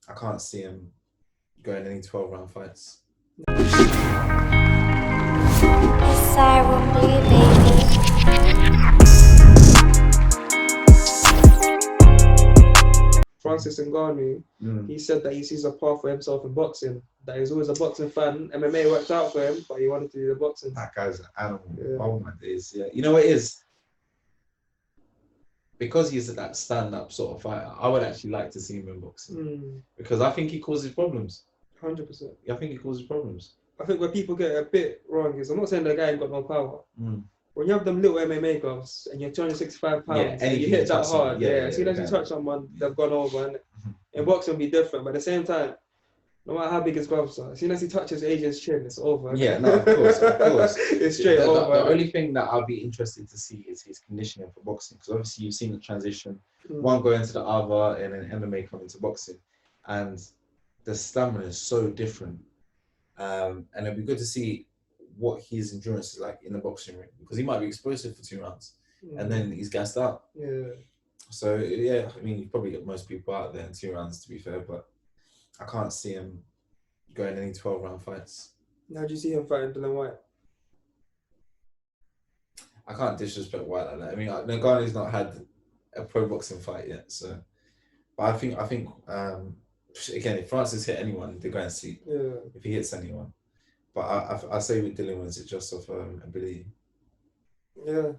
I can't see him going any 12-round fights. Asylum Blue, baby. Francis Ngannou, he said that he sees a path for himself in boxing. That he's always a boxing fan. MMA worked out for him, but he wanted to do the boxing. That guy's an animal. Yeah. Oh my days, yeah. You know what it is? Because he's that stand-up sort of fighter, I would actually like to see him in boxing. Because I think he causes problems. 100%. I think he causes problems. I think where people get a bit wrong is, I'm not saying the guy ain't got no power. When you have them little MMA gloves and you're 265 pounds and you hit that hard, as soon as you touch someone, they've gone over. And in boxing, it'll be different. But at the same time, no matter how big his gloves are, as soon as he touches Asian's chin, it's over. Yeah, no, of course. It's straight over. The only thing that I'd be interested to see is his conditioning for boxing. Because obviously you've seen the transition, one going to the other and then MMA coming to boxing. And the stamina is so different. And it'd be good to see what his endurance is like in the boxing ring, because he might be explosive for 2 rounds and then he's gassed out. Yeah. So yeah, I mean, you probably get most people out there in 2 rounds, to be fair, but I can't see him going any 12-round fights. How do you see him fighting Dylan Whyte? I can't disrespect Whyte like that. I mean, Ngannou's not had a pro boxing fight yet, so. But I think again, if Francis hit anyone, they're going to see. Yeah. If he hits anyone, but I say with Dylan wins it just off ability. Yeah.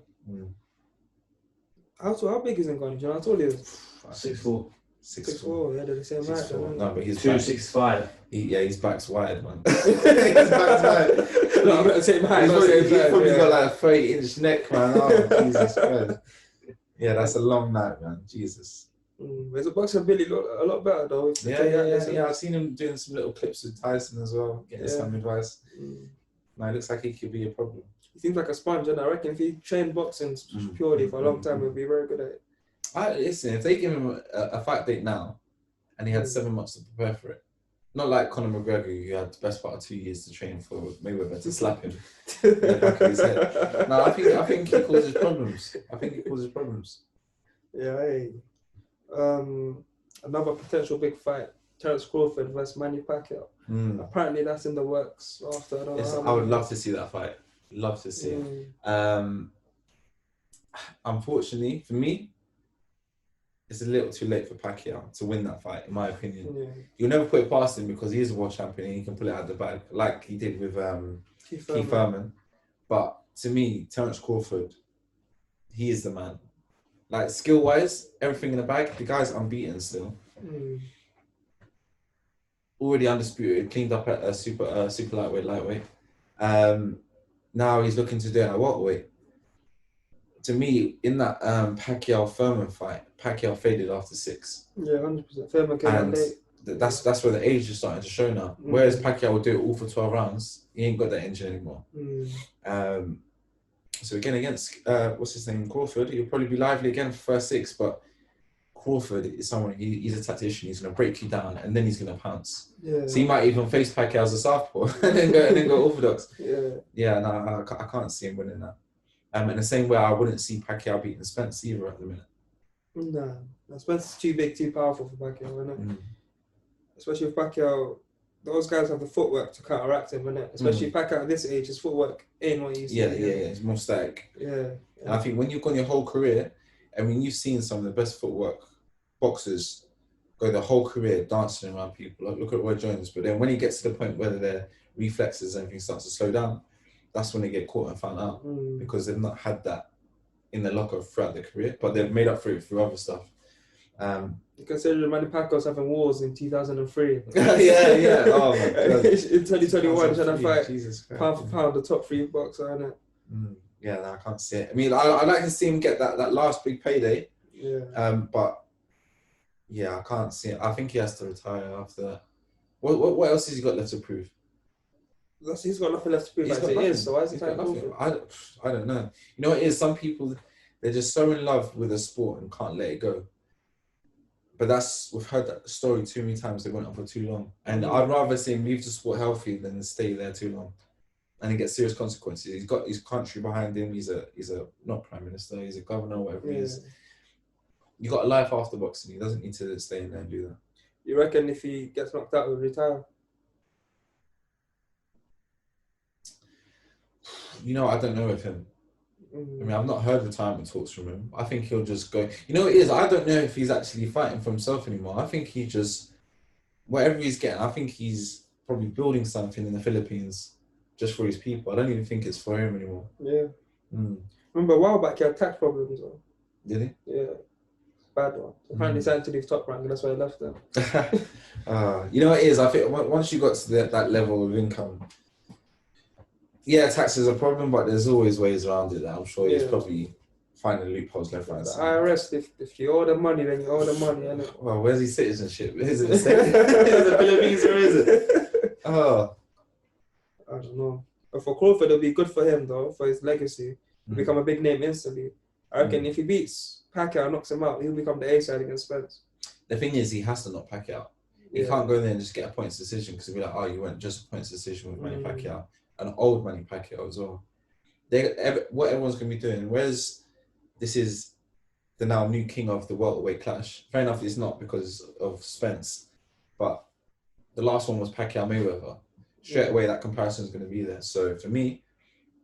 How big is Ngannou? Do you know how tall he is? 6'4". 6'4". Yeah, they're the same height. No, but he's 265. His back's wide, man. His back's wide. No, I'm not the same height. He's probably got like a 30-inch neck, man. Oh, Jesus Christ. Yeah, that's a long night, man. Jesus. There's a boxing ability a lot better though. Yeah. I've seen him doing some little clips with Tyson as well, getting some advice. No, it looks like he could be a problem. He seems like a sponge, and I reckon if he trained boxing purely for a long time, he'll be very good at it. Listen, if they give him a fight date now, and he had 7 months to prepare for it, not like Conor McGregor, who had the best part of 2 years to train for Mayweather to slap him in the back of his head. No, I think he causes problems. Yeah. Another potential big fight: Terence Crawford versus Manny Pacquiao. Apparently, that's in the works. After I would love to see that fight. Love to see it. Unfortunately, for me, it's a little too late for Pacquiao to win that fight, in my opinion. You'll never put it past him because he is a world champion and he can pull it out of the bag, like he did with Keith Thurman. But to me, Terence Crawford, he is the man. Like skill-wise, everything in the bag, the guy's unbeaten still. Already undisputed, cleaned up at a super lightweight. Now he's looking to do it at welterweight. To me, in that Pacquiao-Thurman fight, Pacquiao faded after 6. Yeah, 100%. Thurman came out late. That's where the age is starting to show now. Whereas Pacquiao will do it all for 12 rounds, he ain't got that engine anymore. So again, against what's his name, Crawford, he'll probably be lively again for first 6, but Crawford is someone, he's a tactician. He's going to break you down and then he's going to pounce. So he might even face Pacquiao as a southpaw and then go orthodox. No, I can't see him winning that. In the same way, I wouldn't see Pacquiao beating Spence either at the minute. No, Spence is too big, too powerful for Pacquiao, isn't it? Especially with Pacquiao, those guys have the footwork to counteract him, innit? Especially Pacquiao at this age, his footwork ain't what he used to be. It's more static. And I think when you've gone your whole career, I mean, you've seen some of the best footwork boxers go the whole career dancing around people. Like, look at Roy Jones. But then when he gets to the point where their reflexes and everything starts to slow down, that's when they get caught and found out because they've not had that in their locker throughout their career, but they've made up for it through other stuff. You consider Manny Pacquiao having wars in 2003. Yeah. Oh my God. In 2021, trying to fight Jesus Christ. pound for pound the top 3 boxer, innit? Yeah, no, I can't see it. I mean, I'd like to see him get that last big payday. But yeah, I can't see it. I think he has to retire after that. What else has he got left to prove? He's got nothing left to prove as it is, so why is he trying to I don't know. You know what it is? Some people, they're just so in love with a sport and can't let it go. But we've heard that story too many times. They went on for too long. And I'd rather see him leave the sport healthy than stay there too long and get serious consequences. He's got his country behind him. He's a not prime minister, he's a governor, whatever he is. You got a life after boxing. He doesn't need to stay in there and do that. You reckon if he gets knocked out, he'll retire? You know, I don't know with him. I mean, I've not heard retirement talks from him. I think he'll just go. You know what it is? I don't know if he's actually fighting for himself anymore. I think he just, whatever he's getting, I think he's probably building something in the Philippines just for his people. I don't even think it's for him anymore. Yeah. Remember a while back he had tax problems though. Did he? Yeah. Bad one. Apparently signed to the top rank and that's why he left them. You know what it is? I think once you got to that level of income, yeah, tax is a problem, but there's always ways around it. I'm sure he's probably finding loopholes left, right, the IRS, if you owe the money, then you owe the money, innit? Well, where's his citizenship? Is it the same? Is it Philippines or is it? Oh. I don't know. But for Crawford, it'll be good for him, though, for his legacy. He'll become a big name instantly. I reckon if he beats Pacquiao and knocks him out, he'll become the A-side against Spence. The thing is, he has to knock Pacquiao. He can't go there and just get a points decision because he'll be like, oh, you went just a points decision with Manny Pacquiao. An old Manny Pacquiao as well. What everyone's going to be doing, whereas this is the now new king of the welterweight clash. Fair enough, it's not because of Spence, but the last one was Pacquiao Mayweather. Straight away, that comparison is going to be there. So for me,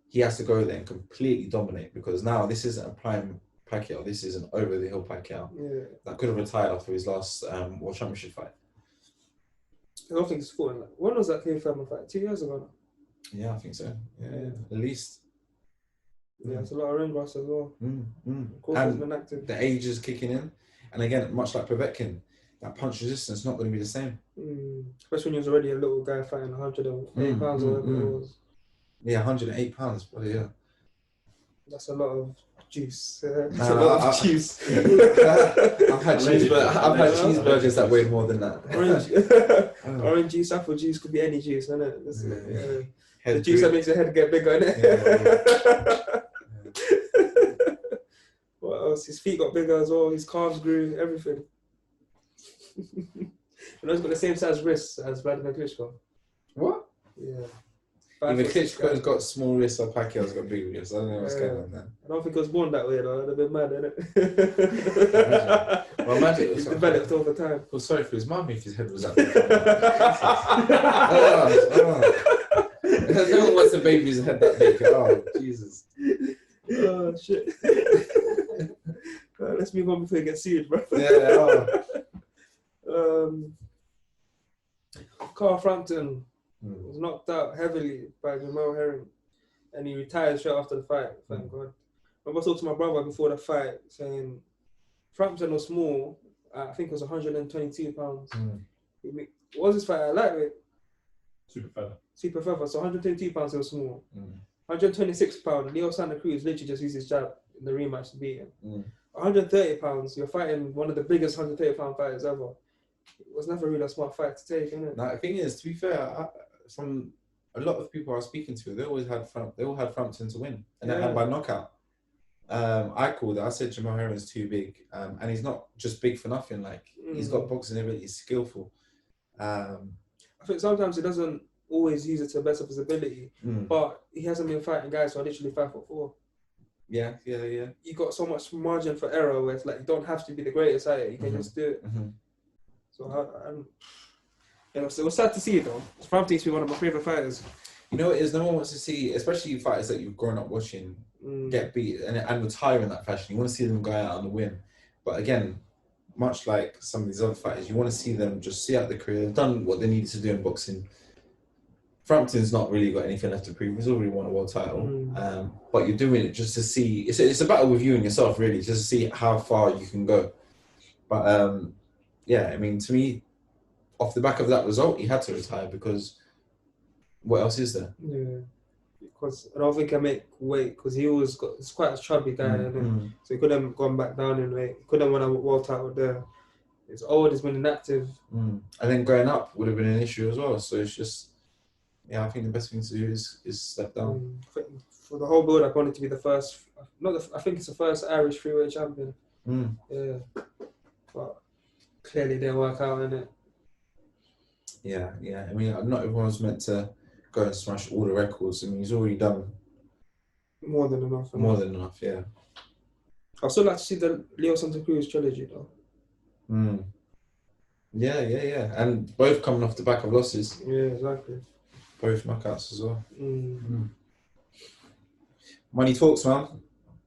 he has to go there and completely dominate because now this isn't a prime Pacquiao. This is an over-the-hill Pacquiao that could have retired after his last World Championship fight. I don't think it's fought. When was that K-Family fight? 2 years ago now? Yeah, I think so. Yeah, at least. Yeah, it's a lot of ring rust as well. Of course, and he's been active. The age is kicking in. And again, much like Povetkin, that punch resistance is not going to be the same. Especially when he was already a little guy fighting 108 pounds or whatever it was. Yeah, 108 pounds. Well, yeah. That's a lot of juice. That's a lot of juice. I've had cheeseburgers that weigh more than that. Orange juice, apple juice, could be any juice, isn't it? The juice that makes your head get bigger, innit? What else? His feet got bigger as well. His calves grew. Everything. You know, he's got the same size wrists as Vladimir Klitschko. What? Yeah. Either Klitschko's got small wrists or Pacquiao's got big wrists. I don't know what's going on there. I don't think he was born that way though. I'd have been mad, innit? Well, imagine he's developed over time. Well, sorry for his mum if his head was up. No one wants a baby's head that big. Oh, Jesus. Oh, shit. Let's move on before he gets sued, bro. Yeah. Carl Frampton was knocked out heavily by Jamal Herring and he retired straight after the fight, thank God. I was talking to my brother before the fight saying Frampton was small, I think it was 122 pounds. What was his fight at lightweight? Super feather, so 122 pounds he was small. 126 pounds, Leo Santa Cruz literally just used his jab in the rematch to beat him. 130 pounds, you're fighting one of the biggest 130 pound fighters ever. It was never really a smart fight to take, innit? Now, the thing is, to be fair, from a lot of people I was speaking to, they all had Frampton to win, and they had by knockout. I called it. I said Jamal Herring's too big, and he's not just big for nothing. Like he's got boxing ability, he's skillful. I think sometimes he doesn't always use it to the best of his ability, but he hasn't been fighting guys who are literally 5'4". Yeah. You got so much margin for error where it's like you don't have to be the greatest at it. You can just do it. So it was sad to see though. Frampton used to be one of my favorite fighters. You know what it is? No one wants to see, especially fighters that you've grown up watching, get beat and retire in that fashion. You want to see them go out on the win. But again, much like some of these other fighters, you want to see them just see out the career. They've done what they needed to do in boxing. Frampton's not really got anything left to prove. He's already won a world title. But you're doing it just to see. It's a battle with you and yourself, really, just to see how far you can go. But yeah, I mean, to me, off the back of that result, he had to retire because what else is there? Yeah, because I don't think I make weight because he's quite a chubby guy, so he couldn't have gone back down in weight. He couldn't have won a world title there. He's old, he's been inactive. And then going up would have been an issue as well. So it's just, I think the best thing to do is step down. For the whole build, I wanted to be the first. I think it's the first Irish freeweight champion. Yeah, but clearly didn't work out, innit? Yeah. I mean, not everyone's meant to go and smash all the records. I mean, he's already done more than enough. More than enough, yeah. I'd still like to see the Leo Santa Cruz trilogy, though. Yeah, and both coming off the back of losses. Yeah, exactly. Both knockouts as well. Money talks, man.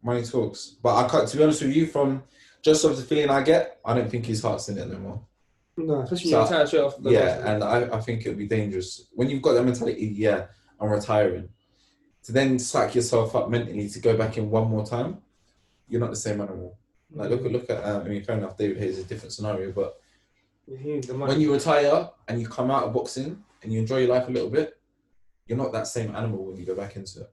Money talks. But I can't, to be honest with you, from just of the feeling I get, I don't think his heart's in it no more. No, especially when you retire straight off the and I think it would be dangerous. When you've got that mentality, I'm retiring, to then sack yourself up mentally to go back in one more time, you're not the same animal. Like, look at I mean, fair enough, David Hayes is a different scenario, but when you retire and you come out of boxing and you enjoy your life a little bit, you're not that same animal when you go back into it.